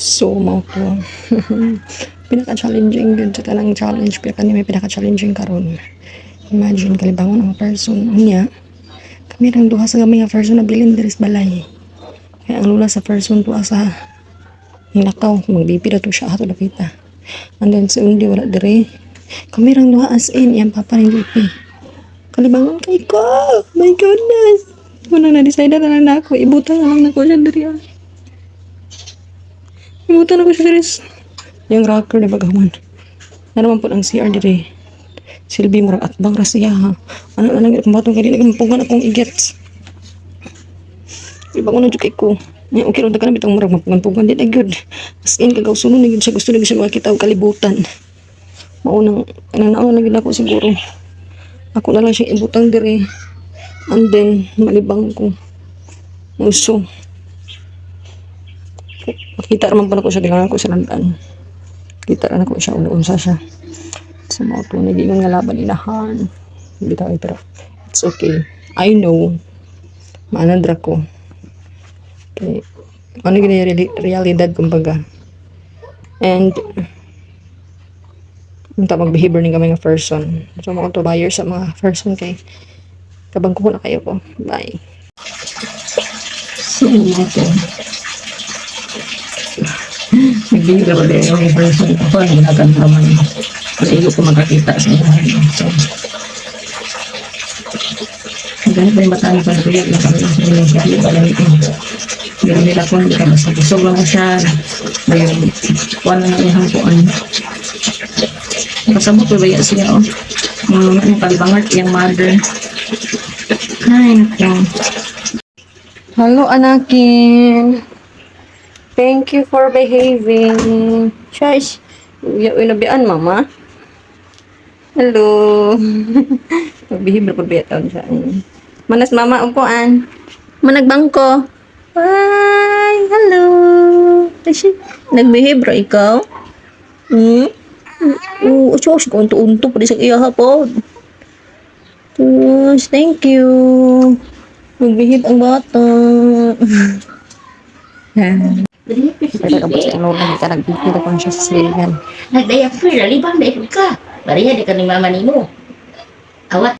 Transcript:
So, mo to. Pinaka-challenging yun sa tanang challenge. May pinaka-challenging karon. Imagine, kalibangon ang person niya. Kami rang duha sa gamay nga person na bilin diris balay. Kaya ang lula sa person to asa hinakaw. Magbipi na to siya ato nakita. And then sa undi wala dire. Kami rang duha as in. Yan papa ng lipi. Kalibangon kay ko. My goodness. Unang na-decide na lang na ako. Ibutan na lang na ko siya diri. Ibutan na ko siya diri. Yung rocker na bagaman. Na naman po ang CR diri. Silbi murag atbang ra siya ha. Ano lang yung batong kanina kampungan akong igets. Iba ko na dyan ko. Okay ron ka na bitang murag mapungan-pungan din ay good. As in kagaw sunod na yun siya. Gusto na siya makita og kalibutan. Maunang naon na gid ako siguro. Ako na lang siya ibutang diri. And then malibang ko. Uso. Makita naman pala ko siya. Tingnan ko sa landaan. Kita na ko siya. Unsa siya. Sa mga ito. Nag-iingon nga laban inahan. Hindi tayo pero it's okay. I know. Maanandra ko. Okay. Ano yung realidad kumbaga. And unta mag-behavior ng kami nga person. So mga to buyer sa mga person kay kabang ko na kayo ko. Bye. So ito. Nag-behavior ko din yung person. Ako ang ginagan naman. Kasi ko makakita sa buhay. So ganit ba yung bataan ko na tuloy na kami sa piling siya. Hindi nila ko hindi ka basta busog lang ko siya. Ngayon, kuha na nga yung hangkuan. Kasabot ko ba yan siya o? Yung palibangat yung mother. Ay, naku. Hello, anakin. Thank you for behaving. Shush. Uy, nabian, mama. Hello. Magbihib na po ba taon siya. Manas mama, upuan. Managbangko. Bye. Hello. Nagbihib ra ikaw? Sos, unto-unto pa di sa iya hapon. Thank you. Magbihib ang bata. Pero kapag sa ano lang ka nagbihib ako siya sa silihan. Nagdayak free, lalibang, daikot ka. Bariya, di ka ni mama ni mo. Awat.